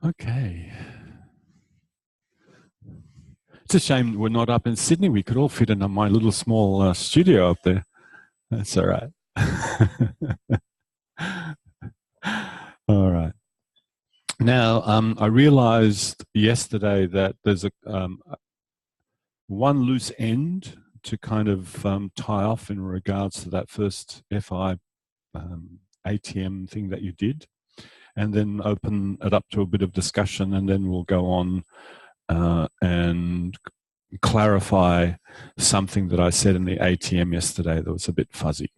Okay. It's a shame we're not up in Sydney. We could all fit in my little small studio up there. That's all right. All right. Now, I realized yesterday that there's one loose end to kind of tie off in regards to that first FI ATM thing that you did, and then open it up to a bit of discussion, and then we'll go on and clarify something that I said in the ATM yesterday that was a bit fuzzy.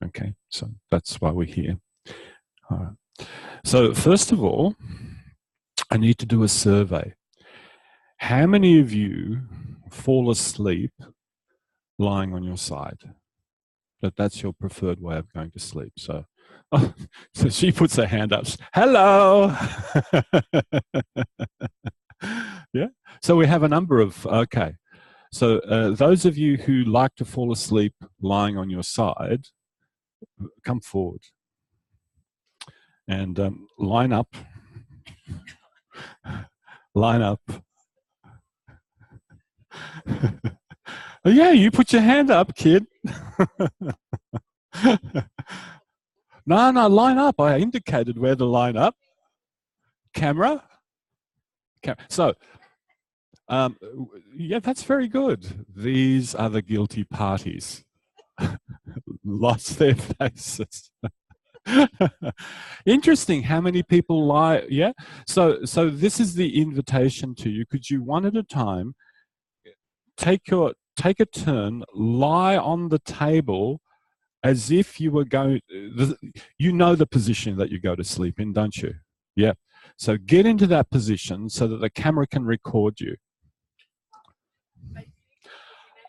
Okay, so that's why we're here. All right. So first of all, I need to do a survey. How many of you fall asleep lying on your side? That's your preferred way of going to sleep. So, so she puts her hand up. Hello. Yeah. So we have a number of, okay. So those of you who like to fall asleep lying on your side, come forward and line up. Line up. Yeah, you put your hand up, kid. No, line up. I indicated where to line up. Camera. So, yeah, that's very good. These are the guilty parties. Lost their faces. Interesting how many people lie. Yeah. So this is the invitation to you. Could you one at a time take a turn, lie on the table as if you were going, you know the position that you go to sleep in, don't you? Yeah. So get into that position so that the camera can record you.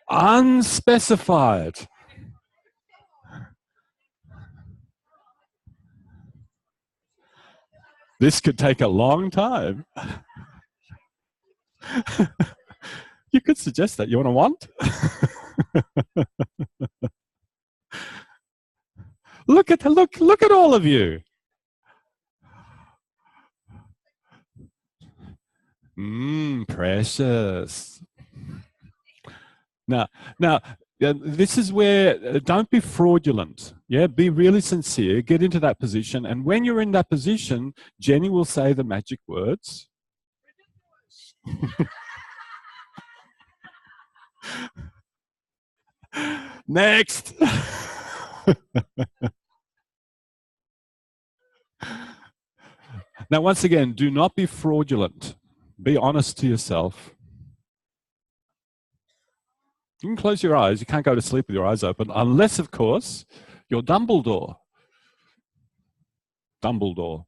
Unspecified. This could take a long time. You could suggest that. You want? Look at all of you. Precious. Now, this is where don't be fraudulent. Yeah, be really sincere. Get into that position, and when you're in that position, Jenny will say the magic words. Next. Now, once again, do not be fraudulent. Be honest to yourself. You can close your eyes. You can't go to sleep with your eyes open, unless, of course, you're Dumbledore. Dumbledore.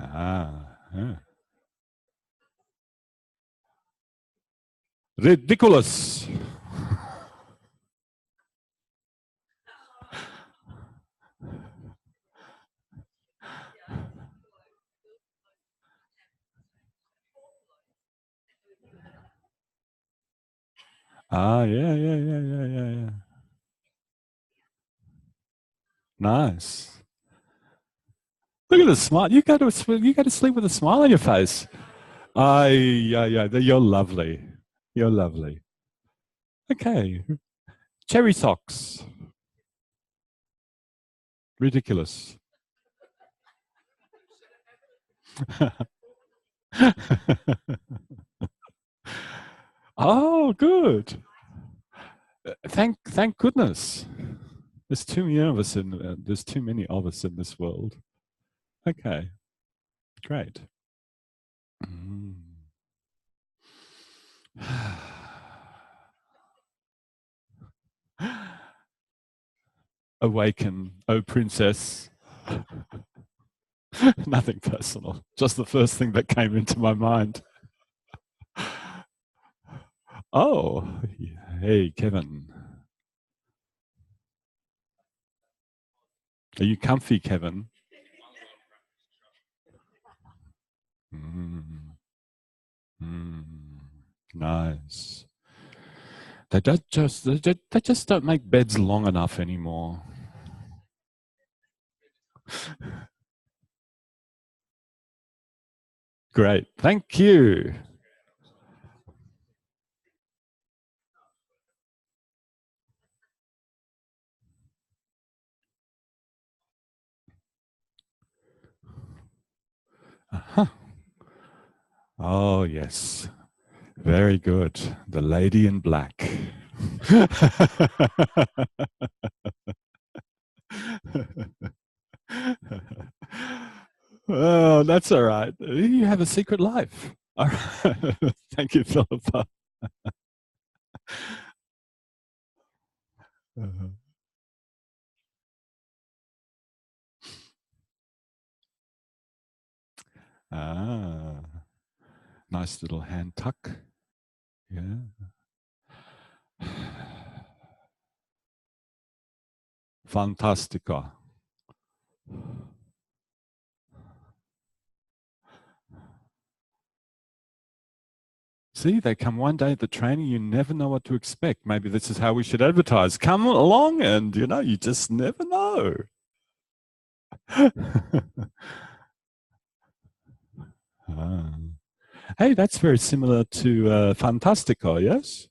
Yeah. Ridiculous. Yeah. Nice. Look at the smile. You go to sleep with a smile on your face. Yeah. You're lovely. You're lovely. Okay. Cherry socks. Ridiculous. Oh, good. Thank goodness. There's too many of us in this world. Okay, great. Awaken, oh princess. Nothing personal, just the first thing that came into my mind. Oh, hey, Kevin. Are you comfy, Kevin? Mm, nice. They just don't make beds long enough anymore. Great. Thank you. Uh-huh. Oh, yes. Very good. The lady in black. Oh, that's all right. You have a secret life. All right. Thank you, Philippa. Uh-huh. Ah, nice little hand tuck. Yeah. Fantastica. See, they come one day at the training, you never know what to expect. Maybe this is how we should advertise. Come along and, you just never know. Ah. Hey, that's very similar to Fantastico, yes?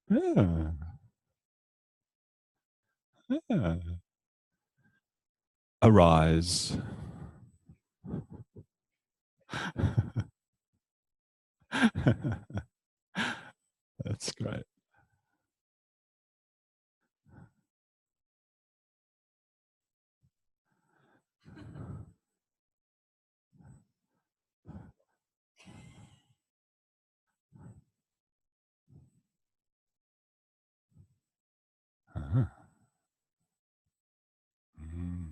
Yeah. Yeah. Arise. That's great. Uh-huh. Mm.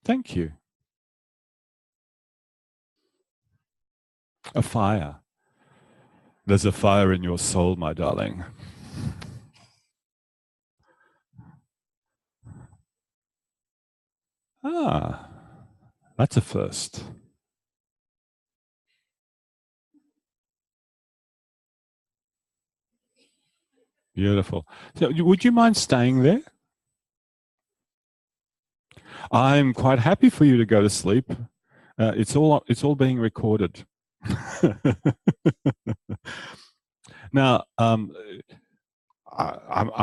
Thank you. A fire. There's a fire in your soul, my darling. Ah, that's a first. Beautiful. So, would you mind staying there? I'm quite happy for you to go to sleep. It's all being recorded. Now, I'm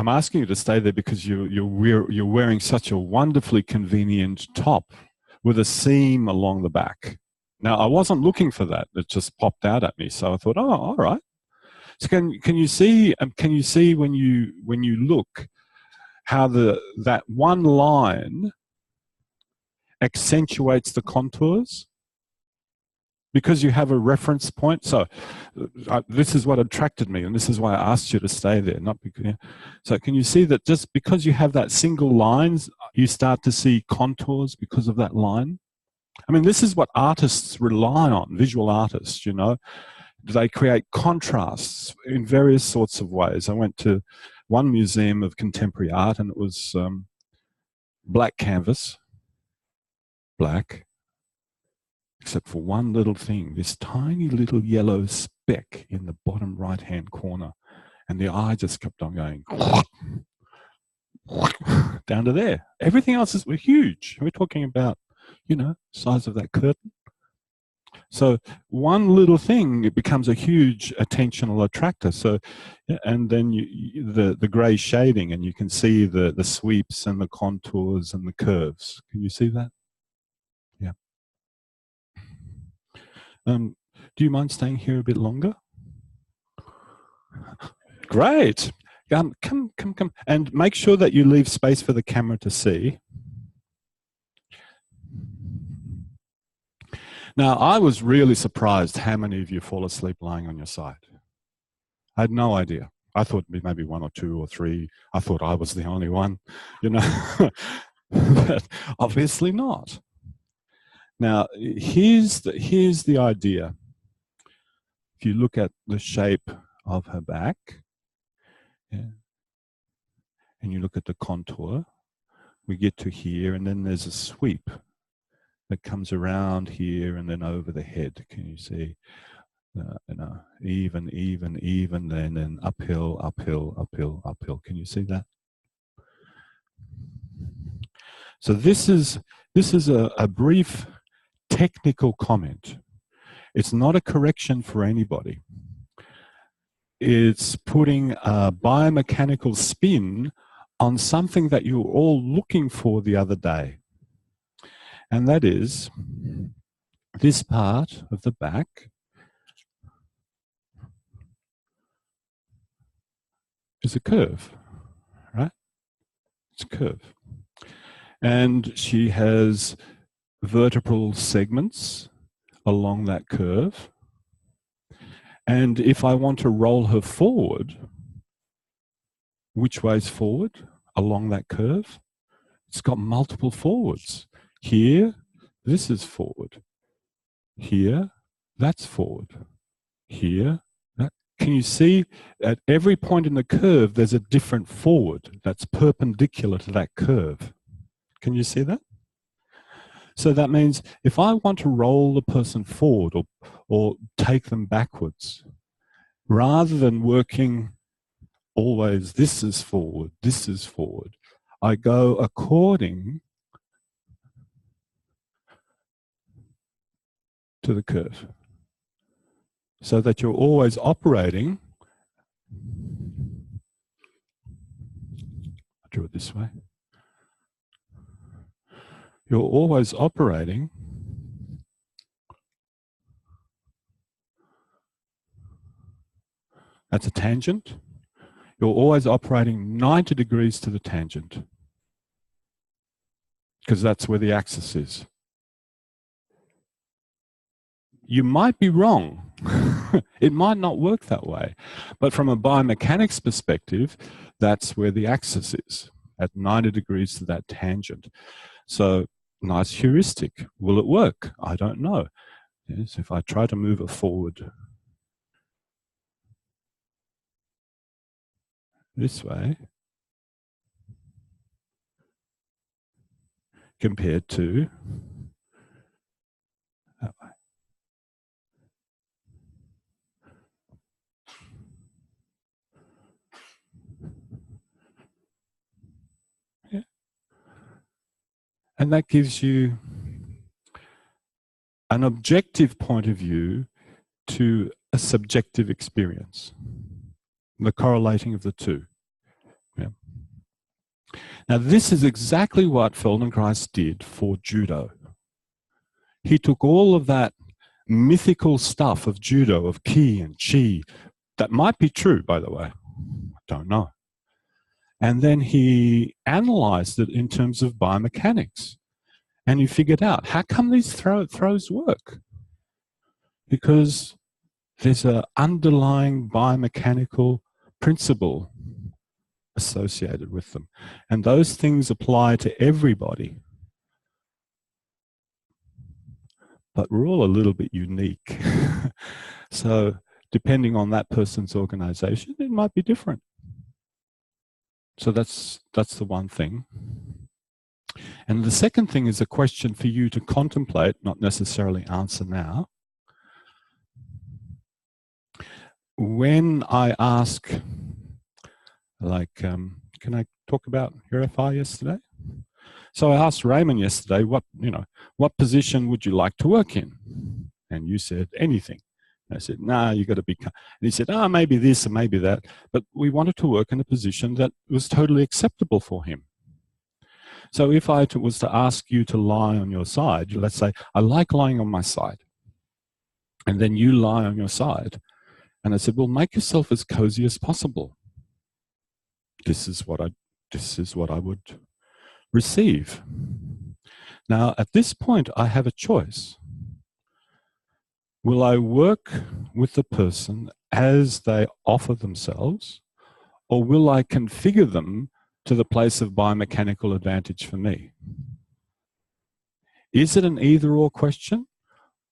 asking you to stay there because you're wearing such a wonderfully convenient top with a seam along the back. Now, I wasn't looking for that; it just popped out at me. So I thought, oh, all right. So can you see when you look how that one line accentuates the contours because you have a reference point. So this is what attracted me, and this is why I asked you to stay there. Not because. Yeah. So can you see that just because you have that single lines, you start to see contours because of that line? I mean, this is what artists rely on. Visual artists, they create contrasts in various sorts of ways. I went to one museum of contemporary art, and it was black canvas, black, except for one little thing, this tiny little yellow speck in the bottom right-hand corner. And the eye just kept on going down to there. Everything else is huge. We're talking about, size of that curtain. So one little thing, it becomes a huge attentional attractor. So, and then the grey shading, and you can see the sweeps and the contours and the curves. Can you see that? Yeah. Do you mind staying here a bit longer? Great. Come, and make sure that you leave space for the camera to see. Now, I was really surprised how many of you fall asleep lying on your side. I had no idea. I thought maybe one or two or three. I thought I was the only one, but obviously not. Now, here's the idea. If you look at the shape of her back, yeah, and you look at the contour, we get to here, and then there's a sweep that comes around here and then over the head. Can you see? Even, then uphill, uphill, uphill, uphill. Can you see that? So this is a brief technical comment. It's not a correction for anybody. It's putting a biomechanical spin on something that you were all looking for the other day. And that is this part of the back is a curve, right? It's a curve. And she has vertebral segments along that curve. And if I want to roll her forward, which way's forward along that curve? It's got multiple forwards. Here, this is forward. Here, that's forward. Here, that. Can you see at every point in the curve, there's a different forward that's perpendicular to that curve? Can you see that? So that means if I want to roll the person forward or take them backwards, rather than working always this is forward, I go according to the curve, so that you're always operating. I'll draw it this way. You're always operating that's a tangent. You're always operating 90 degrees to the tangent, because that's where the axis is. You might be wrong. It might not work that way. But from a biomechanics perspective, that's where the axis is, at 90 degrees to that tangent. So, nice heuristic. Will it work? I don't know. Yes, if I try to move it forward this way, compared to that way. Yeah. And that gives you an objective point of view to a subjective experience, the correlating of the two. Yeah. Now, this is exactly what Feldenkrais did for judo. He took all of that mythical stuff of judo, of ki and chi, that might be true, by the way, I don't know. And then he analyzed it in terms of biomechanics. And he figured out, how come these throws work? Because there's an underlying biomechanical principle associated with them. And those things apply to everybody. But we're all a little bit unique. So depending on that person's organization, it might be different. So that's the one thing. And the second thing is a question for you to contemplate, not necessarily answer now. When I ask, like, can I talk about your FI yesterday? So I asked Raymond yesterday, what position would you like to work in? And you said anything. And I said, nah, you got to be. And he said, maybe this and maybe that. But we wanted to work in a position that was totally acceptable for him. So if I was to ask you to lie on your side, let's say, I like lying on my side. And then you lie on your side. And I said, well, make yourself as cozy as possible. This is what I would receive. Now, at this point, I have a choice. Will I work with the person as they offer themselves, or will I configure them to the place of biomechanical advantage for me? Is it an either-or question,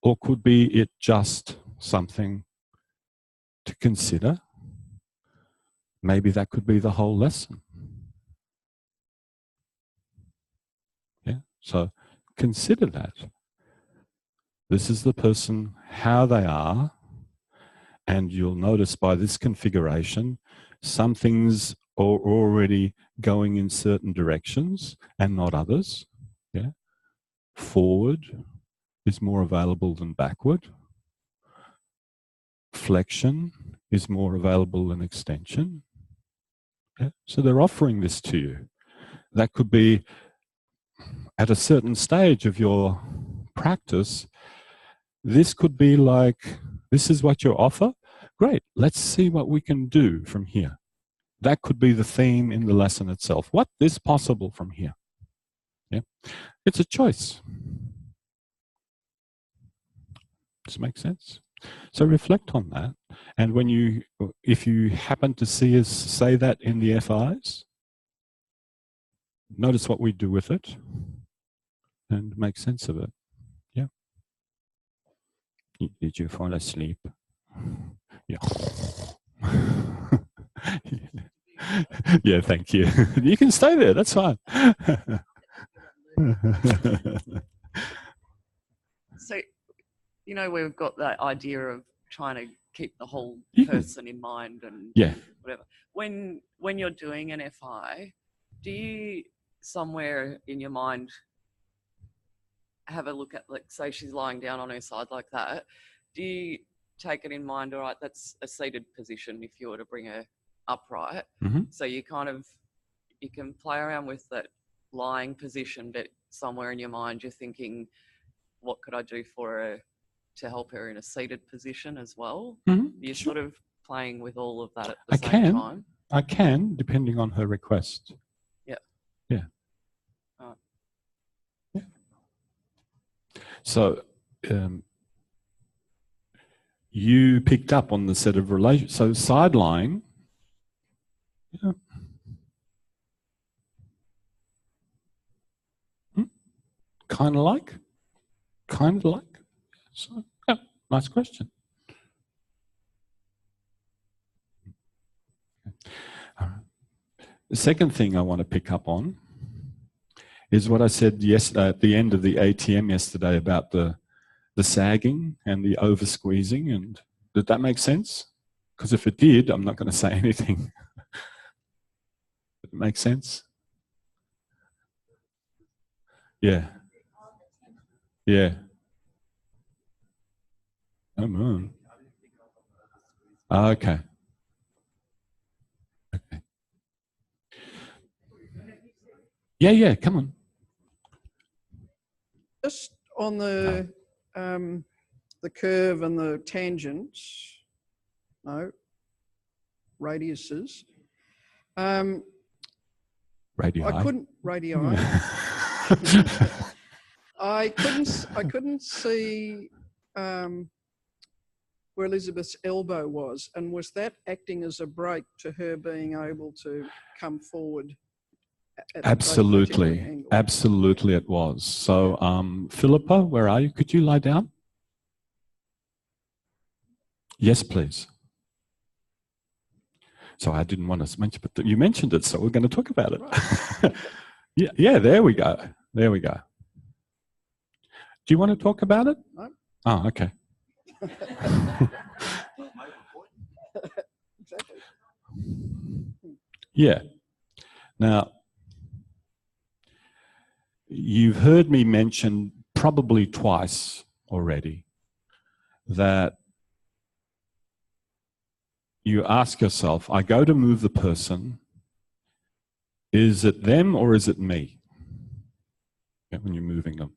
or could be it just something to consider? Maybe that could be the whole lesson. So consider that. This is the person, how they are, and you'll notice by this configuration, some things are already going in certain directions and not others. Yeah. Forward is more available than backward. Flexion is more available than extension. Yeah. So they're offering this to you. That could be at a certain stage of your practice. This could be like, this is what you offer. Great. Let's see what we can do from here. That could be the theme in the lesson itself. What is possible from here? Yeah. It's a choice. Does it make sense? So reflect on that. And when you, if you happen to see us say that in the FIs, notice what we do with it and make sense of it. Yeah. Did you fall asleep? Yeah. Yeah, thank you. You can stay there, that's fine. So, you know, we've got that idea of trying to keep the whole person in mind and whatever. When you're doing an FI, do you somewhere in your mind have a look at, like, say she's lying down on her side like that, do you take it in mind, all right, that's a seated position if you were to bring her upright? So you kind of, you can play around with that lying position, but somewhere in your mind you're thinking, what could I do for her to help her in a seated position as well? You're sort of playing with all of that at the same time. I can, depending on her request. Yeah. Yeah. Yeah. So you picked up on the set of relations. So side lying. Yeah. Kind of like. So, yeah, nice question. All right. The second thing I want to pick up on is what I said yesterday at the end of the ATM yesterday about the sagging and the over squeezing. And did that make sense? Because if it did, I'm not going to say anything. Did it make sense? Yeah. Yeah. Oh, man. Okay. Okay. Yeah, come on. Just on the curve and the tangents, no, radiuses. Radii. I couldn't see where Elizabeth's elbow was, and was that acting as a brake to her being able to come forward? Absolutely, absolutely it was. So Philippa, where are you? Could you lie down? Yes, please. So I didn't want to mention, but you mentioned it, so we're going to talk about it. Right. Yeah, there we go. There we go. Do you want to talk about it? No. Oh, okay. Exactly. Yeah. Now, you've heard me mention probably twice already that you ask yourself, I go to move the person, is it them or is it me? Yeah, when you're moving them.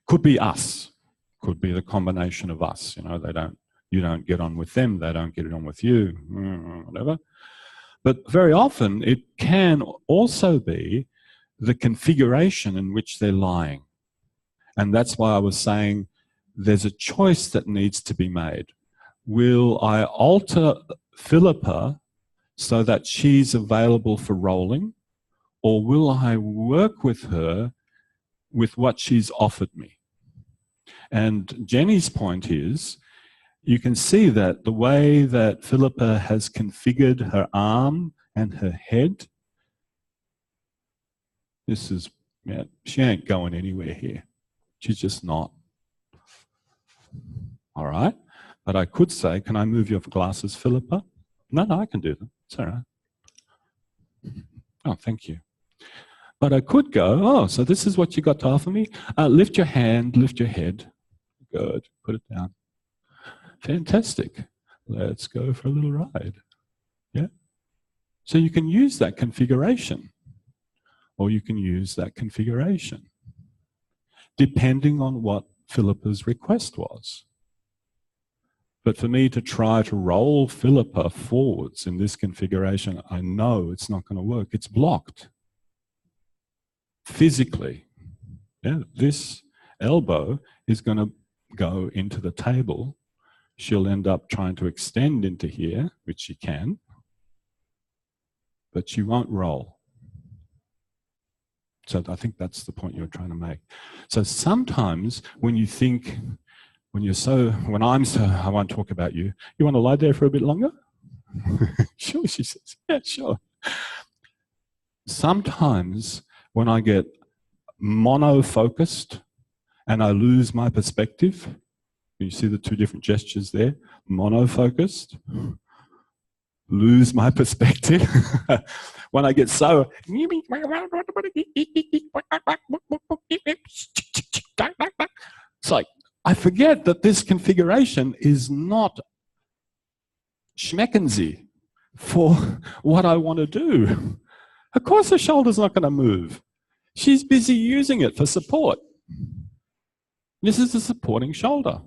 Could be us, could be the combination of us. You know, you don't get on with them, they don't get on with you, whatever. But very often it can also be the configuration in which they're lying. And that's why I was saying there's a choice that needs to be made. Will I alter Philippa so that she's available for rolling, or will I work with her with what she's offered me? And Jenny's point is, you can see that the way that Philippa has configured her arm and her head, this is Yeah, she ain't going anywhere here. She's just not. All right. But I could say, can I move your glasses, Philippa? No, I can do them. It's all right. Oh, thank you. But I could go, oh, so this is what you got to offer me? Lift your hand, lift your head. Good. Put it down. Fantastic. Let's go for a little ride. Yeah? So you can use that configuration, or you can use that configuration, depending on what Philippa's request was. But for me to try to roll Philippa forwards in this configuration, I know it's not going to work. It's blocked. Physically. Yeah, this elbow is going to go into the table. She'll end up trying to extend into here, which she can, but she won't roll. So I think that's the point you're trying to make. So sometimes when you think, when I'm so, I won't talk about you. You want to lie there for a bit longer? Sure, she says. Yeah, sure. Sometimes when I get mono-focused and I lose my perspective, you see the two different gestures there? Mono-focused, lose my perspective. When I get so, it's like, I forget that this configuration is not schmeckensy for what I want to do. Of course her shoulder's not going to move. She's busy using it for support. This is a supporting shoulder.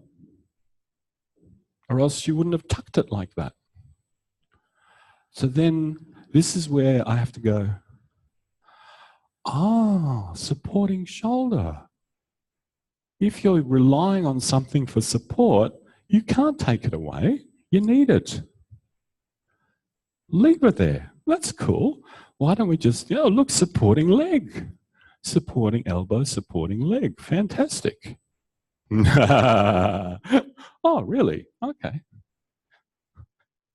Or else she wouldn't have tucked it like that. So then this is where I have to go, supporting shoulder. If you're relying on something for support, you can't take it away. You need it. Leave it there. That's cool. Why don't we just, look, supporting leg. Supporting elbow, supporting leg. Fantastic. Oh, really? Okay.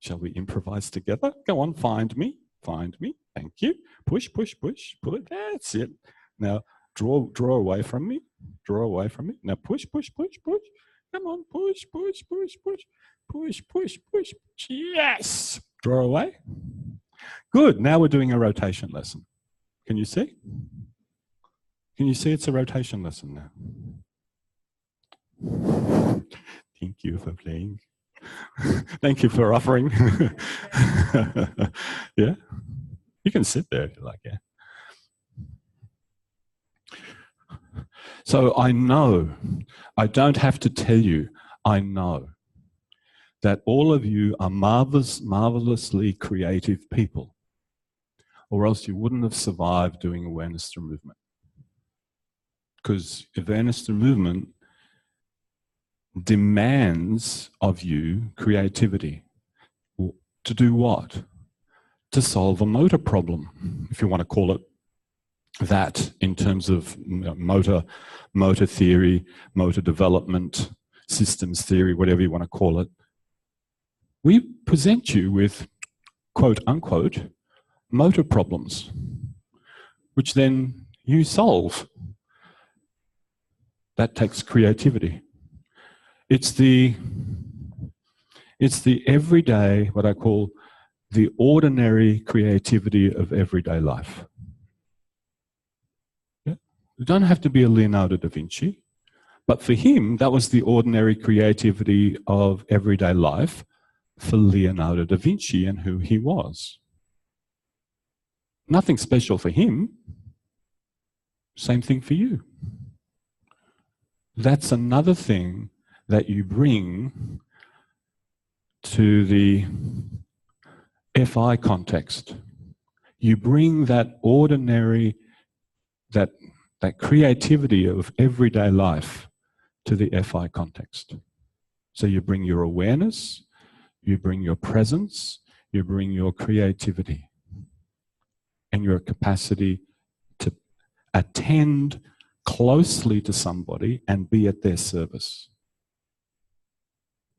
Shall we improvise together? Go on, find me. Find me. Thank you. Push, push, push. Pull it. That's it. Now, draw away from me. Draw away from me. Now, push, push, push, push. Come on, push, push, push, push. Push, push, push, push. Yes! Draw away. Good. Now we're doing a rotation lesson. Can you see? Can you see it's a rotation lesson now? Thank you for playing. Thank you for offering. Yeah? You can sit there if you like, yeah. So I know, I don't have to tell you, I know that all of you are marvelously creative people, or else you wouldn't have survived doing awareness through movement. Because awareness through movement demands of you creativity. To do what? To solve a motor problem, if you want to call it that, in terms of motor theory, motor development, systems theory, whatever you want to call it. We present you with, quote unquote, motor problems, which then you solve. That takes creativity. It's the everyday, what I call the ordinary creativity of everyday life. Yeah? You don't have to be a Leonardo da Vinci, but for him, that was the ordinary creativity of everyday life for Leonardo da Vinci and who he was. Nothing special for him. Same thing for you. That's another thing that you bring to the FI context. You bring that ordinary, that creativity of everyday life to the FI context. So you bring your awareness, you bring your presence, you bring your creativity and your capacity to attend closely to somebody and be at their service.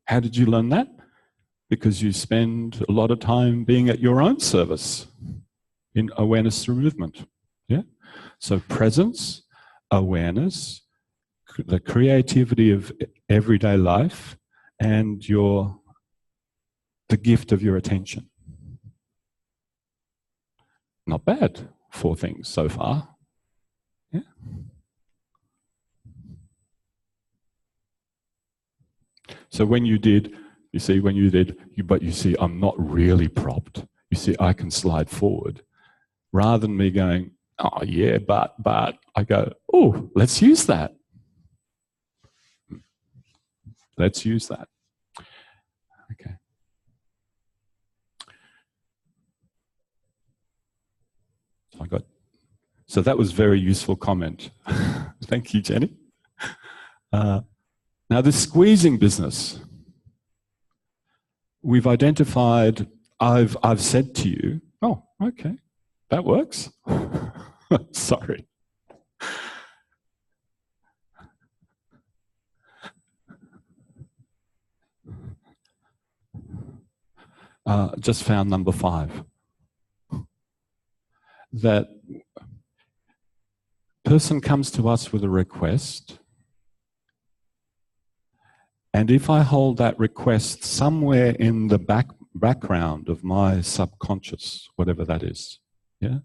How did you learn that? Because you spend a lot of time being at your own service in awareness through movement. Yeah? So presence, awareness, the creativity of everyday life, and the gift of your attention. Not bad, 4 things so far. Yeah. So when you did, but you see, I'm not really propped. You see, I can slide forward. Rather than me going, oh yeah, but, I go, oh, let's use that. Let's use that. Okay. So that was a very useful comment. Thank you, Jenny. Now this squeezing business, we've identified, I've said to you, oh, okay, that works. Sorry. Just found number 5. That person comes to us with a request, and if I hold that request somewhere in the background of my subconscious, whatever that is, yeah,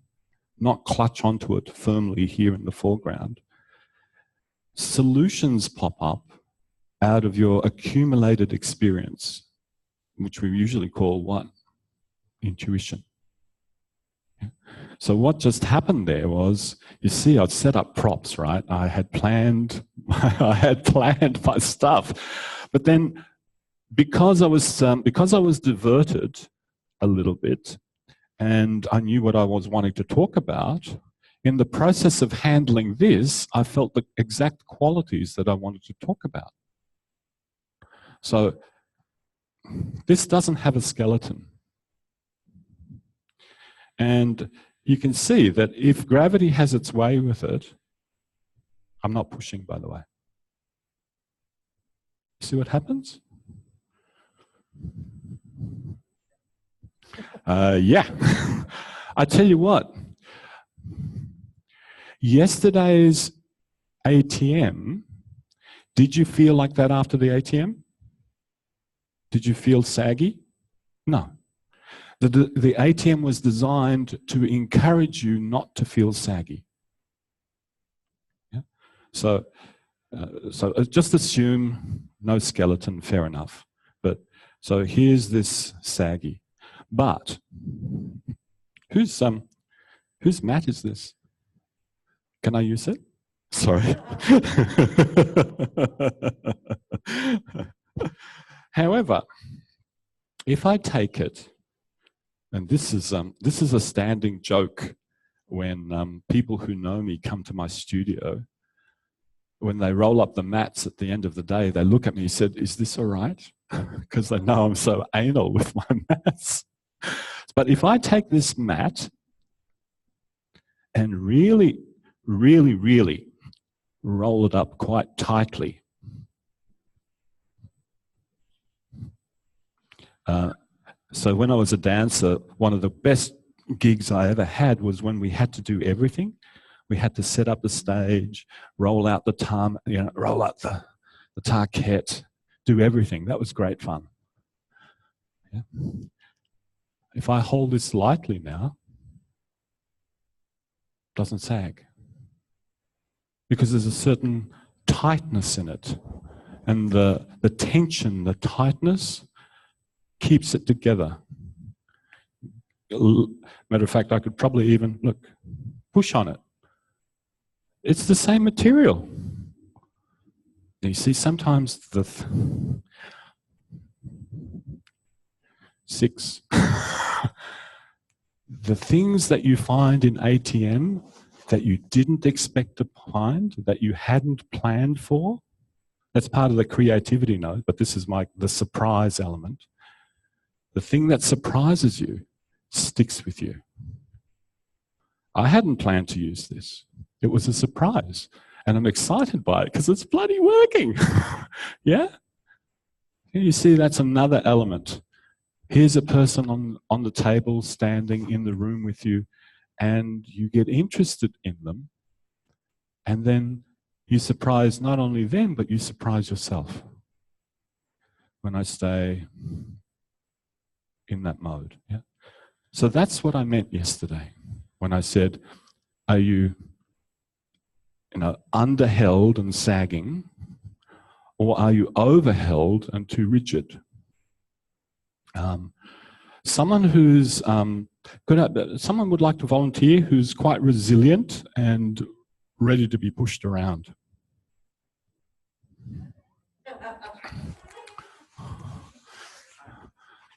not clutch onto it firmly here in the foreground, solutions pop up out of your accumulated experience, which we usually call what? Intuition. Yeah. So what just happened there was, you see, I'd set up props, right? I had planned my stuff, but then because I was diverted a little bit, and I knew what I was wanting to talk about, in the process of handling this, I felt the exact qualities that I wanted to talk about. So this doesn't have a skeleton. And you can see that if gravity has its way with it, I'm not pushing, by the way. See what happens? Yeah. I tell you what, yesterday's ATM, did you feel like that after the ATM? Did you feel saggy? No. The ATM was designed to encourage you not to feel saggy. Yeah? So just assume no skeleton, fair enough. But so here's this saggy. But whose mat is this? Can I use it? Sorry. However, if I take it, and this is a standing joke when people who know me come to my studio, when they roll up the mats at the end of the day, they look at me and said, "Is this all right?" Because they know I'm so anal with my mats. But if I take this mat and really, really, really roll it up quite tightly, so when I was a dancer, one of the best gigs I ever had was when we had to do everything. We had to set up the stage, roll out the roll out the tarquette, do everything. That was great fun. Yeah. If I hold this lightly now, it doesn't sag. Because there's a certain tightness in it. And the tension, the tightness, keeps it together. Matter of fact, I could probably even, look, push on it. It's the same material. You see, sometimes the 6. The things that you find in ATM that you didn't expect to find, that you hadn't planned for, that's part of the creativity node, but this is the surprise element. The thing that surprises you sticks with you. I hadn't planned to use this. It was a surprise. And I'm excited by it because it's bloody working. Yeah? You see, that's another element. Here's a person on the table standing in the room with you, and you get interested in them And then you surprise not only them, but you surprise yourself when I stay in that mode. Yeah. So that's what I meant yesterday when I said, are you, underheld and sagging, or are you overheld and too rigid? Someone who's someone would like to volunteer who's quite resilient and ready to be pushed around.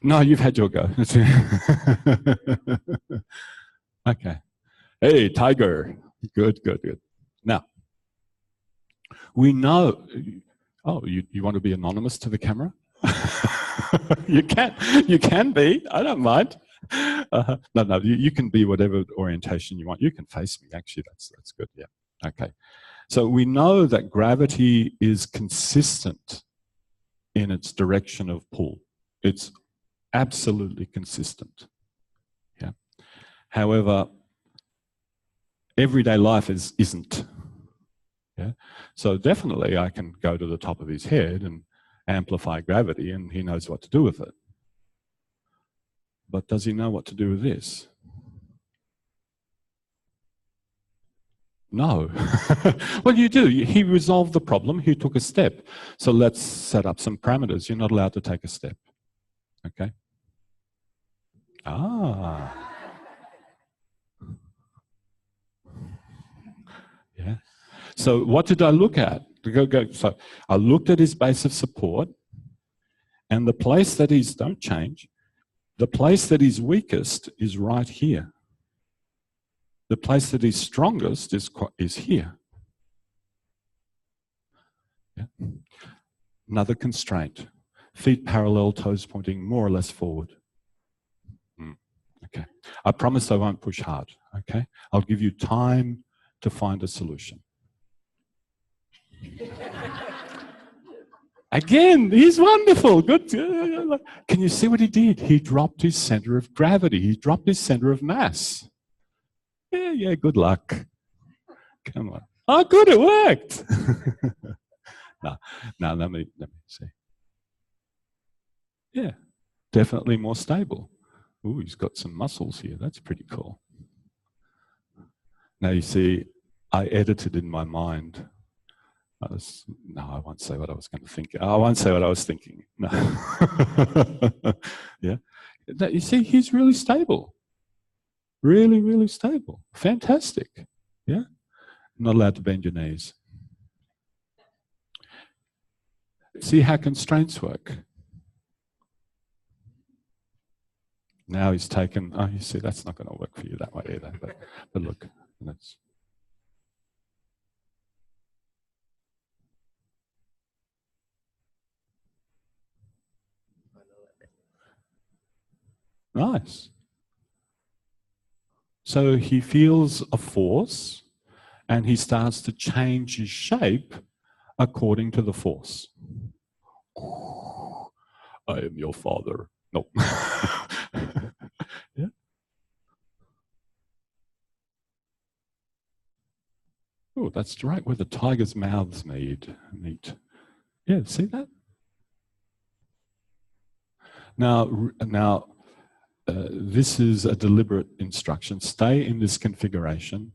No, you've had your go. Okay. Hey, Tiger. Good, good, good. Now, we know. Oh, you want to be anonymous to the camera? You can be. I don't mind. No, you can be whatever orientation you want. You can face me. Actually, that's good. Yeah. Okay. So we know that gravity is consistent in its direction of pull. It's absolutely consistent. Yeah. However, everyday life isn't. Yeah. So definitely, I can go to the top of his head and amplify gravity, and he knows what to do with it. But does he know what to do with this? No. Well, you do. He resolved the problem. He took a step. So let's set up some parameters. You're not allowed to take a step. Okay? Ah. Yeah. So what did I look at? So I looked at his base of support, and the place that he's, don't change, the place that he's weakest is right here. The place that he's strongest is here. Yeah. Another constraint. Feet parallel, toes pointing more or less forward. Okay. I promise I won't push hard. Okay. I'll give you time to find a solution. Again, he's wonderful. Good. Can you see what he did? He dropped his center of gravity. He dropped his center of mass. Yeah, good luck. Come on. Oh, good, it worked. No, let me see. Yeah, definitely more stable. Ooh, he's got some muscles here. That's pretty cool. Now you see, I edited in my mind. No, I won't say what I was going to think. I won't say what I was thinking. No. Yeah. You see, he's really stable. Really, really stable. Fantastic. Yeah. Not allowed to bend your knees. See how constraints work. Now he's taken, oh, you see, that's not going to work for you that way either. But look, that's. Nice. So he feels a force and he starts to change his shape according to the force. I am your father. No. Yeah. Oh, that's right where the tiger's mouths meet. Yeah, see that? Now, this is a deliberate instruction. Stay in this configuration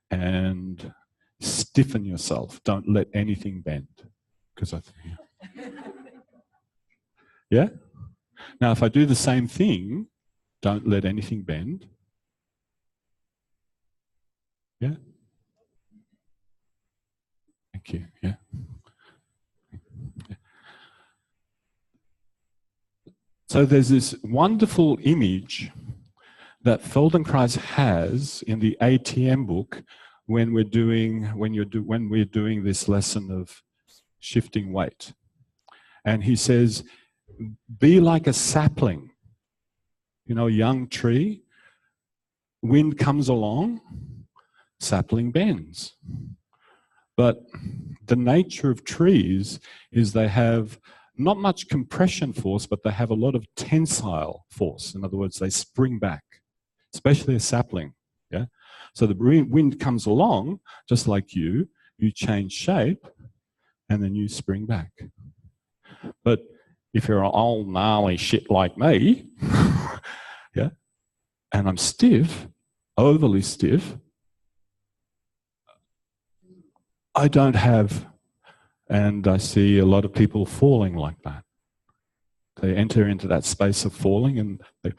and stiffen yourself. Don't let anything bend. Because I think, yeah? Now, if I do the same thing, don't let anything bend. Yeah? Thank you. Yeah. So there's this wonderful image that Feldenkrais has in the ATM book when we're doing this lesson of shifting weight. And he says, be like a sapling, a young tree. Wind comes along, sapling bends. But the nature of trees is they have not much compression force, but they have a lot of tensile force. In other words, they spring back, especially a sapling. Yeah. So the wind comes along, just like you, you change shape, and then you spring back. But if you're an old gnarly shit like me, yeah, and I'm stiff, overly stiff, I don't have, and I see a lot of people falling like that. They enter into that space of falling and they,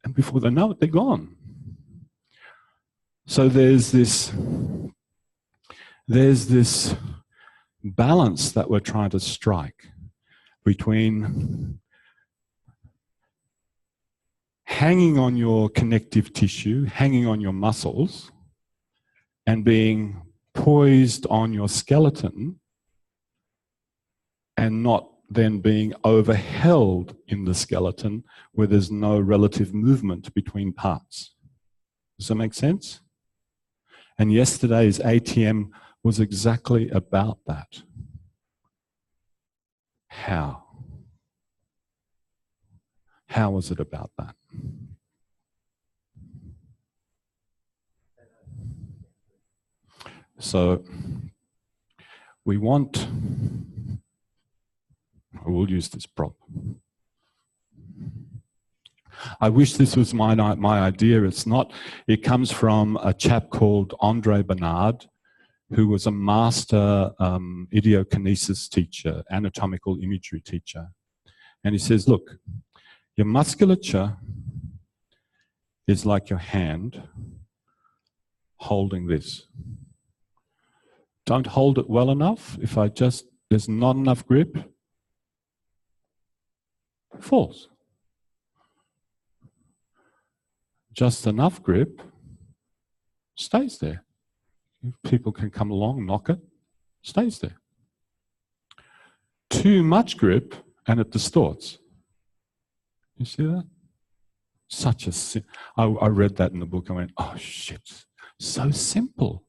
and before they know it, they're gone. So there's this balance that we're trying to strike between hanging on your connective tissue, hanging on your muscles, and being poised on your skeleton and not then being overheld in the skeleton where there's no relative movement between parts. Does that make sense? And yesterday's ATM was exactly about that. How? How was it about that? So we want, I will use this prop. I wish this was my idea. It's not. It comes from a chap called Andre Bernard, who was a master idiokinesis teacher, anatomical imagery teacher. And he says, look, your musculature is like your hand holding this. Don't hold it well enough. If there's not enough grip, it falls. Just enough grip stays there. People can come along, knock it, stays there. Too much grip and it distorts. You see that? I read that in the book. I went, oh shit, so simple.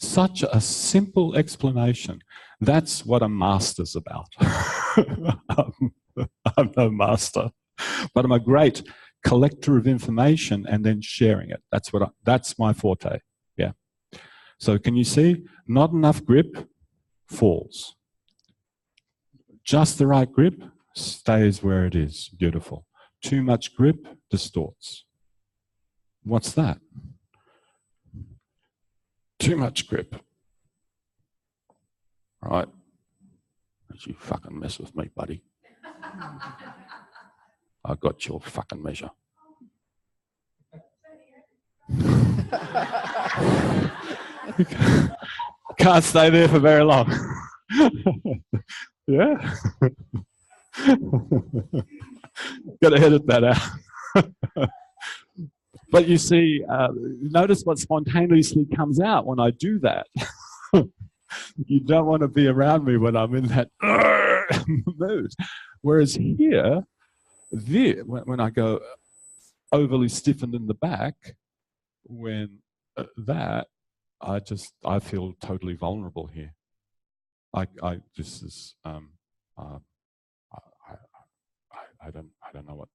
Such a simple explanation. That's what a master's about. I'm no master, but I'm a great collector of information and then sharing it. That's my forte. Yeah. So can you see? Not enough grip falls. Just the right grip stays where it is. Beautiful. Too much grip distorts. What's that? Too much grip. All right. Don't you fucking mess with me, buddy. I got your fucking measure. Can't stay there for very long. Yeah. Got to edit that out. But you see, notice what spontaneously comes out when I do that. You don't want to be around me when I'm in that mood. Whereas here, when I go overly stiffened in the back, I feel totally vulnerable here. I don't know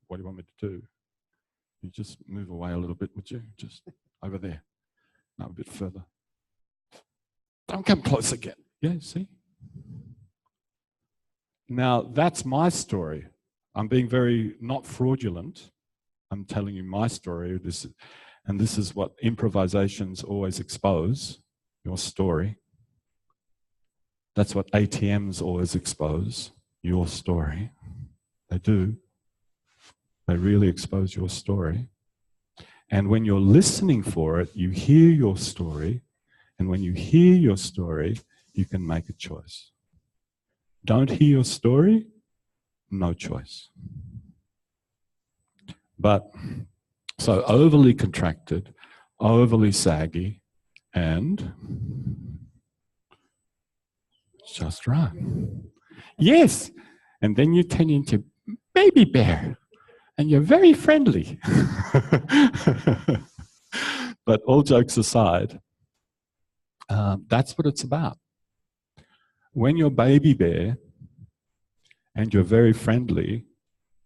what do you want me to do? You just move away a little bit, would you? Just over there. No, a bit further. Don't come close again. Yeah, see? Now, that's my story. I'm being very not fraudulent. I'm telling you my story. This is what improvisations always expose, your story. That's what ATMs always expose, your story. They do. They really expose your story. And when you're listening for it, you hear your story. And when you hear your story, you can make a choice. Don't hear your story, no choice. But, so overly contracted, overly saggy, and just right. Yes, and then you turn into baby bear, and you're very friendly. But all jokes aside, that's what it's about. When you're baby bear and you're very friendly,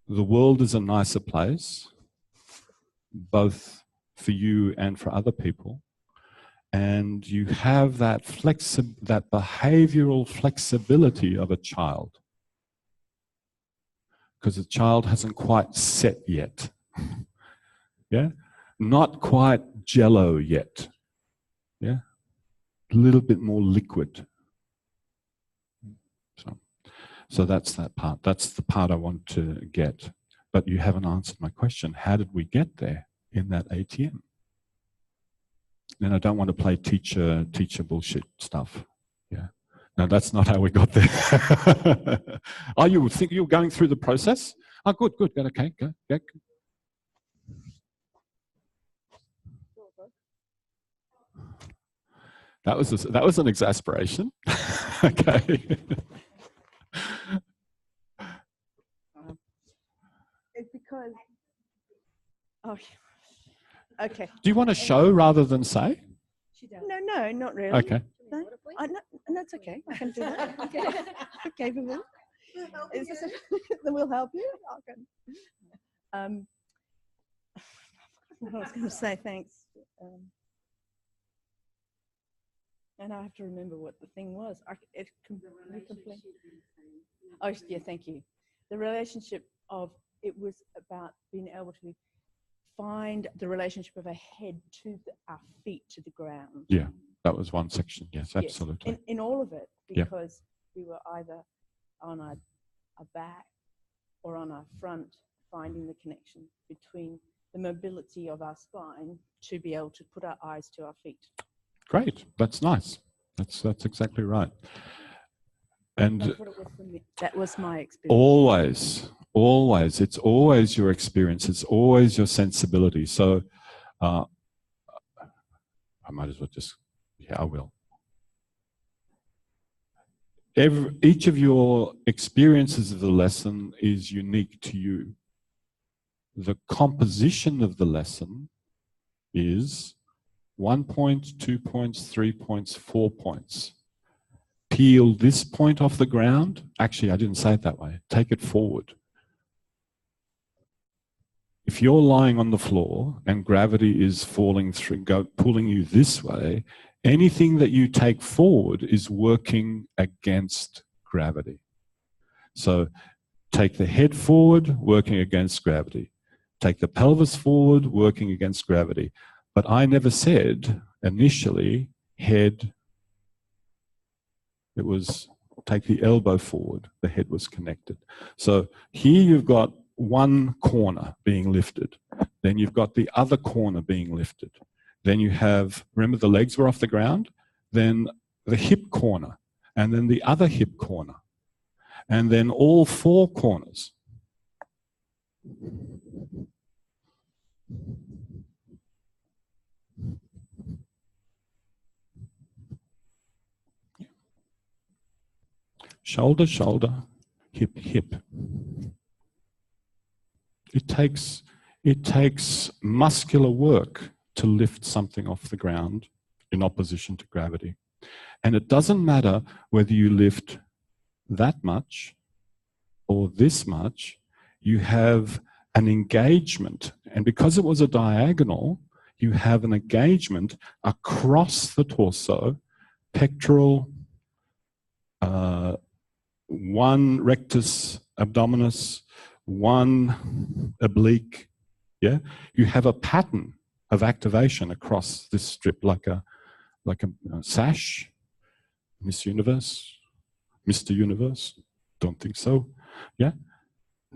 the world is a nicer place, both for you and for other people. and you have that that behavioral flexibility of a child, because the child hasn't quite set yet. Yeah, not quite jello yet. Yeah, a little bit more liquid. So that's that part. That's the part I want to get. But you haven't answered my question. How did we get there in that ATM? And I don't want to play teacher bullshit stuff. Yeah. No, that's not how we got there. Oh, you think you were going through the process? Oh, good. Okay, go. That was an exasperation. Okay. It's because. Oh, okay. Do you want to show rather than say? No, not really. Okay. No, that's okay. I can do that. Okay, then we'll help you. Okay. I was going to say thanks. And I have to remember what the thing was. Oh, yeah, thank you. The relationship of, it was about being able to find the relationship of our head to our feet to the ground. Yeah, that was one section. Yes, absolutely. Yes, in all of it, because we were either on our back or on our front, finding the connection between the mobility of our spine to be able to put our eyes to our feet. Great, that's nice. That's exactly right. And that was my experience. Always, it's always your experience. It's always your sensibility. So I might as well just, I will. Each of your experiences of the lesson is unique to you. The composition of the lesson is 1 point, 2 points, 3 points, 4 points. Peel this point off the ground. Actually, I didn't say it that way. Take it forward. If you're lying on the floor and gravity is falling through, pulling you this way, anything that you take forward is working against gravity. So take the head forward, working against gravity. Take the pelvis forward, working against gravity. But I never said initially head. It was take the elbow forward. The head was connected. So here you've got one corner being lifted. Then you've got the other corner being lifted. Then you have, remember the legs were off the ground? Then the hip corner. And then the other hip corner. And then all four corners. Shoulder, shoulder, hip, hip. It takes muscular work to lift something off the ground in opposition to gravity. And it doesn't matter whether you lift that much or this much, you have an engagement. And because it was a diagonal, you have an engagement across the torso, pectoral, one rectus abdominis, one oblique. Yeah, you have a pattern of activation across this strip, like a sash. Miss Universe, Mr. Universe. Don't think so. Yeah,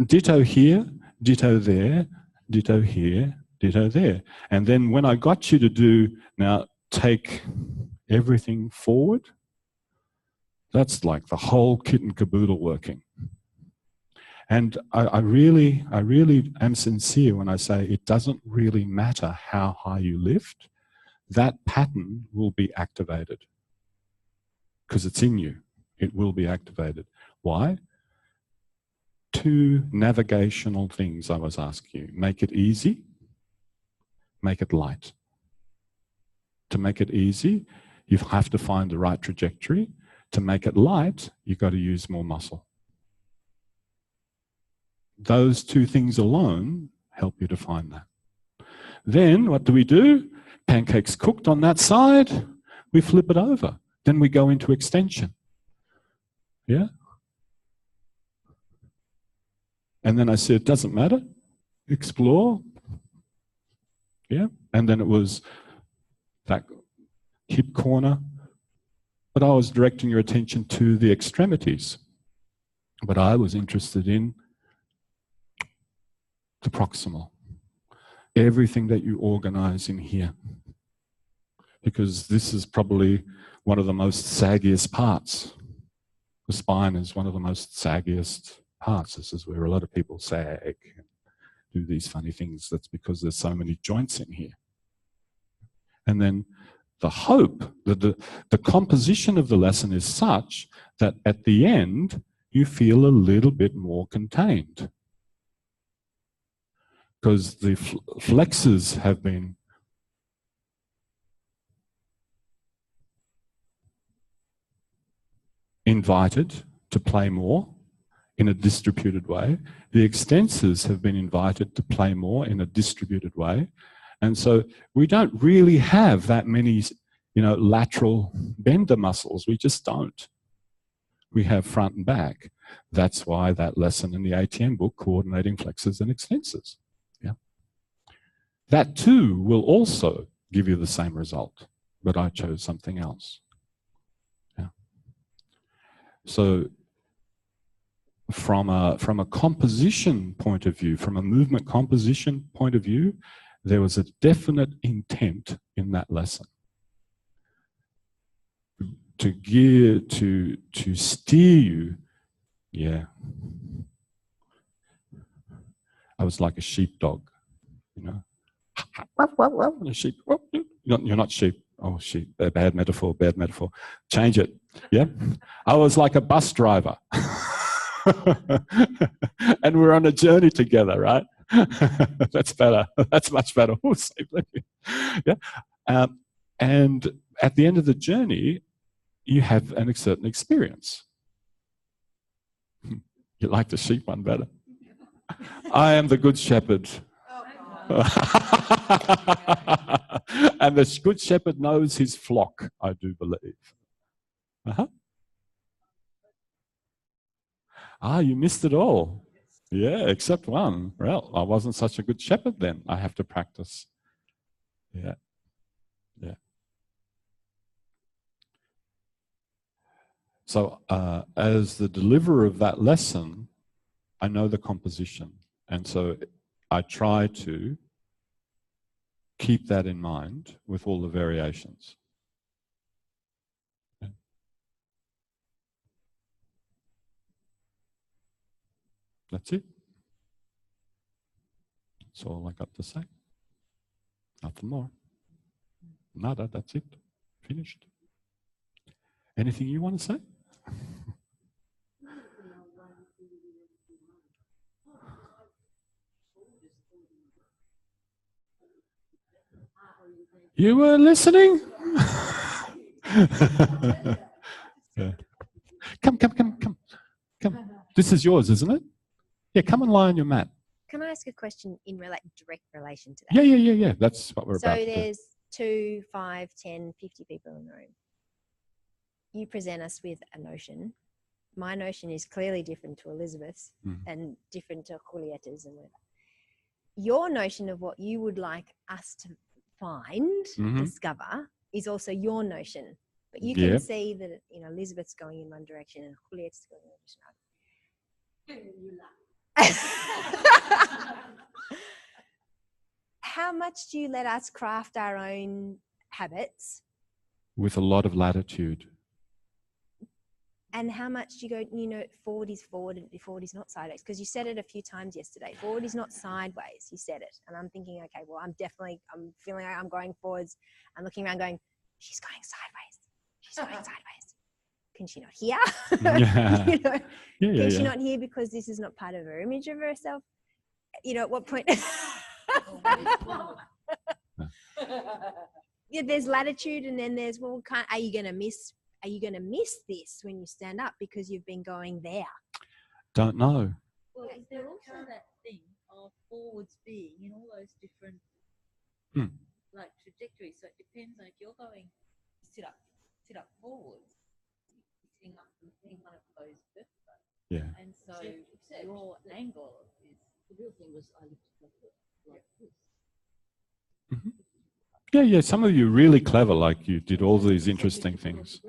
ditto here, ditto there, ditto here, ditto there. And then when I got you to do now, take everything forward. That's like the whole kit and caboodle working. And I really am sincere when I say it doesn't really matter how high you lift, that pattern will be activated. Because it's in you, it will be activated. Why? 2 navigational things I was asking you. Make it easy, make it light. To make it easy, you have to find the right trajectory. To make it light, you've got to use more muscle. Those 2 things alone help you to find that. Then what do? Pancake's cooked on that side, we flip it over. Then we go into extension. Yeah? And then I said, it doesn't matter. Explore. Yeah? And then it was that hip corner. But I was directing your attention to the extremities. But I was interested in the proximal. Everything that you organize in here. Because this is probably one of the most saggiest parts. The spine is one of the most saggiest parts. This is where a lot of people sag and do these funny things. That's because there's so many joints in here. And then the hope, that the composition of the lesson is such that at the end, you feel a little bit more contained. Because the flexors have been invited to play more in a distributed way. The extensors have been invited to play more in a distributed way. And so we don't really have that many, lateral bender muscles. We just don't. We have front and back. That's why that lesson in the ATM book, coordinating flexors and extensors. Yeah. That too will also give you the same result, but I chose something else. Yeah. So from a composition point of view, from a movement composition point of view, there was a definite intent in that lesson to steer you. Yeah. I was like a sheepdog, A sheep. You're not sheep. Oh, sheep. Bad metaphor, bad metaphor. Change it. Yeah. I was like a bus driver. And we're on a journey together, right? That's better. That's much better. Oh, yeah. And at the end of the journey, you have a certain experience. You like the sheep one better. I am the good shepherd. And the good shepherd knows his flock, I do believe. You missed it all. Yeah, except one. Well, I wasn't such a good shepherd then. I have to practice. Yeah. Yeah. So as the deliverer of that lesson, I know the composition. And so I try to keep that in mind with all the variations. Yeah. That's it. That's all I got to say. Nothing more. Nada, that's it. Finished. Anything you want to say? You were listening? Yeah. Come. This is yours, isn't it? Yeah, come and lie on your mat. Can I ask a question in direct relation to that? Yeah. That's what we're about to do. So there's 2, 5, 10, 50 people in the room. You present us with a notion. My notion is clearly different to Elizabeth's and different to Julietta's and whatever. Your notion of what you would like us to find, discover, is also your notion. But you can see that Elizabeth's going in one direction and Julietta's going in another. How much do you let us craft our own habits? With a lot of latitude. And how much do you go, forward is forward and forward is not sideways? Because you said it a few times yesterday. Forward is not sideways. You said it. And I'm thinking, okay, well, I'm feeling like I'm going forwards. I'm looking around going, she's going sideways. She's going sideways. Can she not hear? Can she not hear because this is not part of her image of herself? At what point? Yeah, there's latitude and then there's, are you going to miss this when you stand up because you've been going there? Don't know. Well, is there also that thing of forwards being in all those different like trajectory. So it depends on if you're going sit up forwards, sitting up and hitting one of those vertebrae. Yeah. And so your angle is the real thing was I lifted my foot like this. Mm-hmm. Yeah. Some of you are really clever, like you did all these interesting things.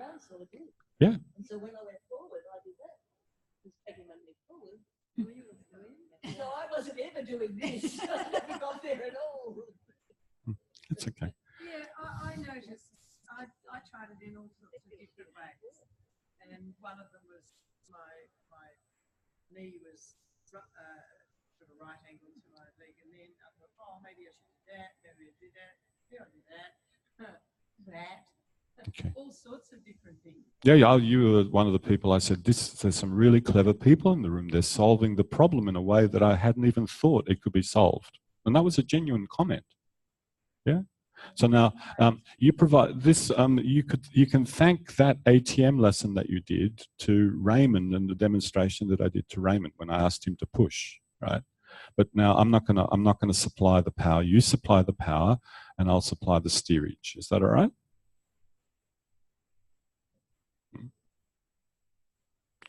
Yeah. And so when I went forward, I did that. Just taking my leg forward. So I wasn't ever doing this. I never got there at all. It's okay. Yeah, I noticed. I tried it in all sorts of different ways, and one of them was my knee was sort of right angle to my leg, and then I thought, oh, maybe I should do that. Maybe I do that. Maybe I do that. That. Okay. All sorts of different things. Yeah, you were one of the people I said, there's some really clever people in the room. They're solving the problem in a way that I hadn't even thought it could be solved. And that was a genuine comment. Yeah. So now you provide this, you can thank that ATM lesson that you did to Raymond and the demonstration that I did to Raymond when I asked him to push, right? But now I'm not gonna supply the power. You supply the power and I'll supply the steerage. Is that all right?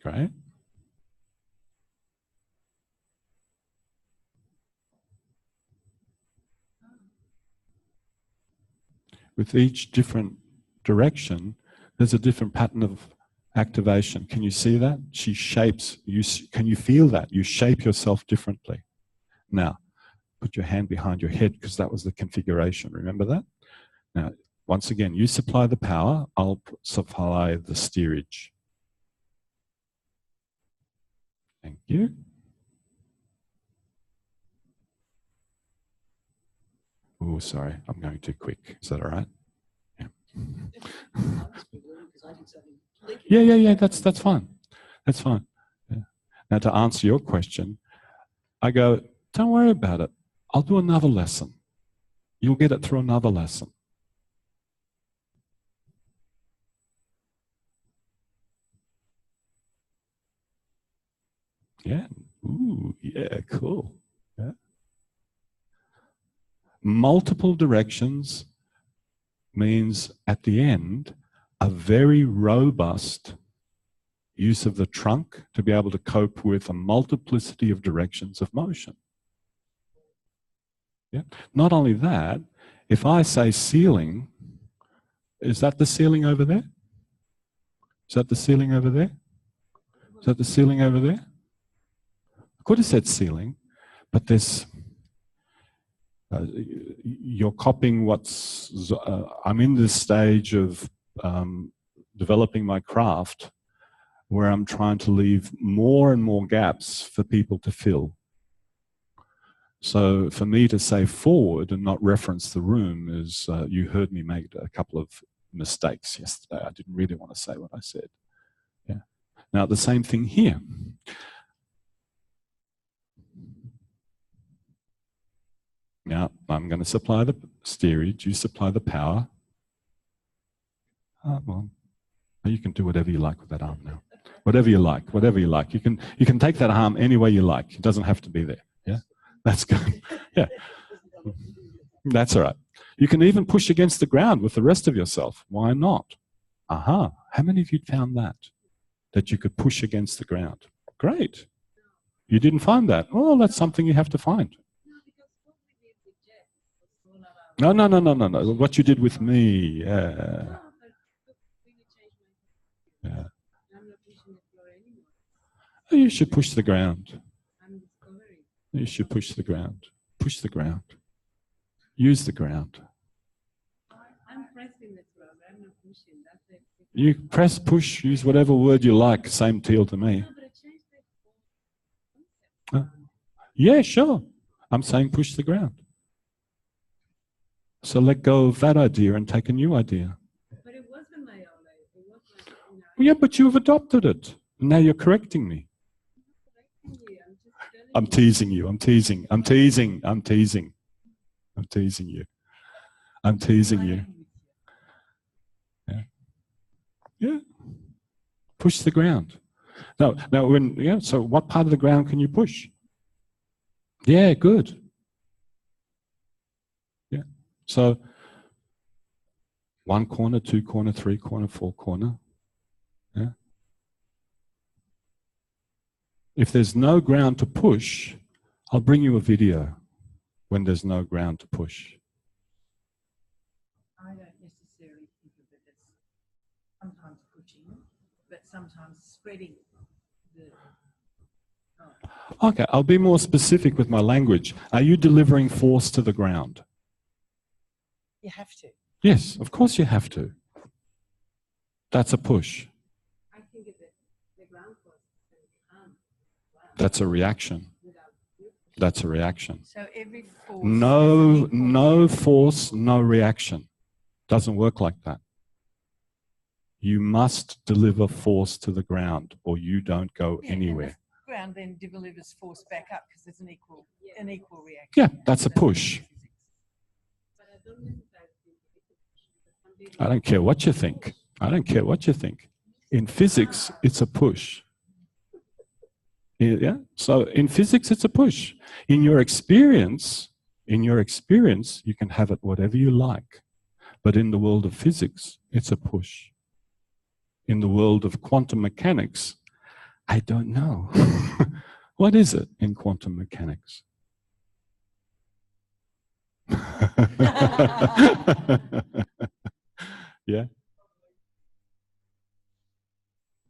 Great. With each different direction, there's a different pattern of activation. Can you see that? She shapes, can you feel that? You shape yourself differently. Now, put your hand behind your head because that was the configuration. Remember that? Now, once again, you supply the power, I'll supply the steerage. Thank you. Oh, sorry, I'm going too quick. Is that all right? Yeah. Yeah. That's fine. That's fine. Yeah. Now, to answer your question, I go, don't worry about it. I'll do another lesson. You'll get it through another lesson. Yeah. Ooh, yeah, cool. Yeah. Multiple directions means at the end a very robust use of the trunk to be able to cope with a multiplicity of directions of motion. Yeah. Not only that, if I say ceiling, is that the ceiling over there? Is that the ceiling over there? Is that the ceiling over there? I could have said ceiling, but there's you're copying what's I'm in this stage of developing my craft where I'm trying to leave more and more gaps for people to fill. So for me to say forward and not reference the room is, you heard me make a couple of mistakes yesterday. I didn't really want to say what I said. Yeah. Now the same thing here. Now, I'm going to supply the steerage, you supply the power. Well, you can do whatever you like with that arm now. Whatever you like, whatever you like. You can take that arm any way you like. It doesn't have to be there. Yeah, that's good. Yeah, that's all right. You can even push against the ground with the rest of yourself. Why not? Aha, how many of you found that you could push against the ground? Great. You didn't find that? Well, that's something you have to find. No. What you did with me, yeah. Yeah. You should push the ground. You should push the ground. Push the ground. Use the ground. I'm pressing the ground. I'm not pushing. That's it. You press, push, use whatever word you like. Same deal to me. Yeah, sure. I'm saying push the ground. So let go of that idea and take a new idea. But it wasn't my own idea. It was like, Yeah, but you've adopted it. Now you're correcting me. I'm teasing you. I'm teasing. I'm teasing. I'm teasing. I'm teasing you. I'm teasing you. Yeah. Yeah. Push the ground. Now when, yeah, so what part of the ground can you push? Yeah, good. Yeah. So 1 corner, 2 corner, 3 corner, 4 corner. Yeah. If there's no ground to push, I'll bring you a video when there's no ground to push. I don't necessarily think of it as sometimes pushing, but sometimes spreading the. Okay, I'll be more specific with my language. Are you delivering force to the ground? You have to. Yes, of course you have to. That's a push. I think of it, the ground force can That's a reaction. That's a reaction. So every force. No force, no reaction. Doesn't work like that. You must deliver force to the ground or you don't go anywhere. The ground then delivers force back up because there's an equal reaction. Yeah, that's a push. I don't care what you think. I don't care what you think. In physics, it's a push. Yeah. So in physics, it's a push. In your experience, you can have it whatever you like. But in the world of physics, it's a push. In the world of quantum mechanics, I don't know. What is it in quantum mechanics? Yeah.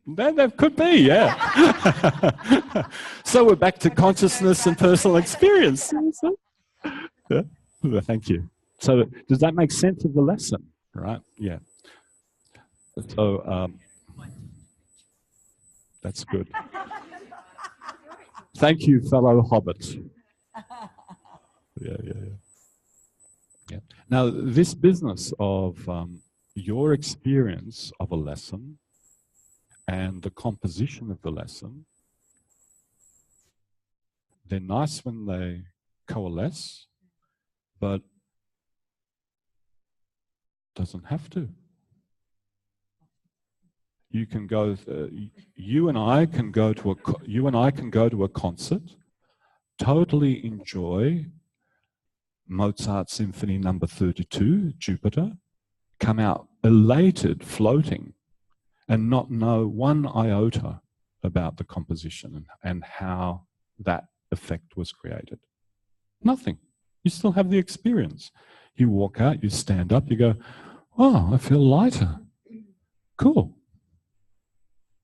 That could be, yeah. So we're back to consciousness and personal experience. Yeah. Well, thank you. So does that make sense of the lesson? Right? Yeah. So that's good. Thank you, fellow hobbits. Yeah. Now, this business of your experience of a lesson and the composition of the lesson, they're nice when they coalesce, but doesn't have to. You can go. You and I can go to a concert, totally enjoy Mozart Symphony Number 32, Jupiter, come out elated, floating, and not know one iota about the composition and how that effect was created. Nothing. You still have the experience. You walk out, you stand up, you go, oh, I feel lighter. Cool.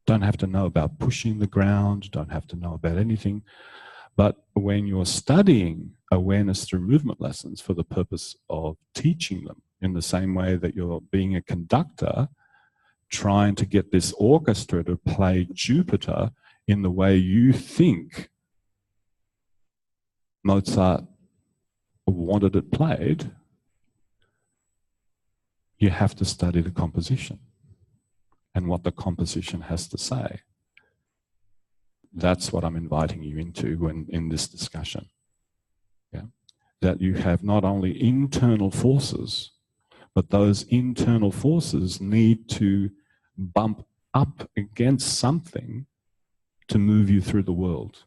Don't have to know about pushing the ground, don't have to know about anything. But when you're studying awareness through movement lessons for the purpose of teaching them, in the same way that you're being a conductor, trying to get this orchestra to play Jupiter in the way you think Mozart wanted it played, you have to study the composition and what the composition has to say. That's what I'm inviting you into in this discussion. Yeah? That you have not only internal forces, but those internal forces need to bump up against something to move you through the world.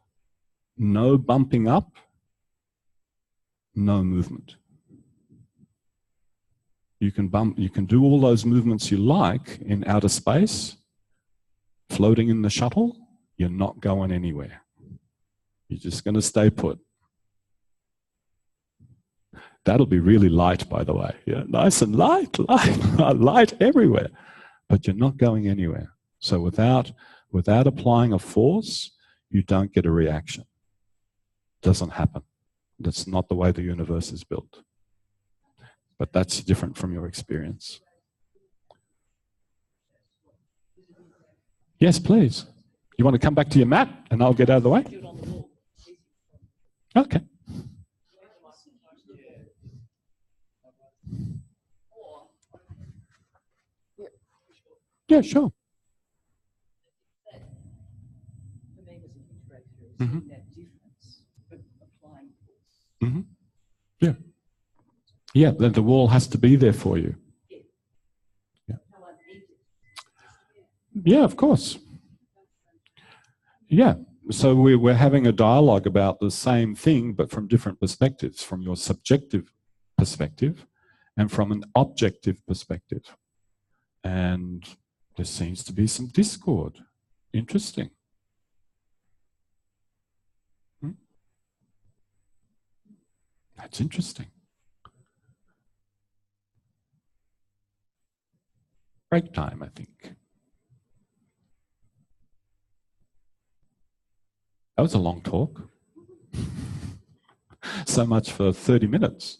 No bumping up, no movement. You can do all those movements you like in outer space, floating in the shuttle, you're not going anywhere. You're just going to stay put. That'll be really light, by the way. Yeah, nice and light, light everywhere. But you're not going anywhere. So without applying a force, you don't get a reaction. Doesn't happen. That's not the way the universe is built. But that's different from your experience. Yes, please. You want to come back to your mat and I'll get out of the way? Okay. Yeah, sure. Mm-hmm. Mm-hmm. Yeah. Yeah, the wall has to be there for you. Yeah, yeah, of course. Yeah, so we're having a dialogue about the same thing, but from different perspectives, from your subjective perspective and from an objective perspective. And there seems to be some discord. Interesting. That's interesting. Break time, I think. That was a long talk. So much for 30 minutes.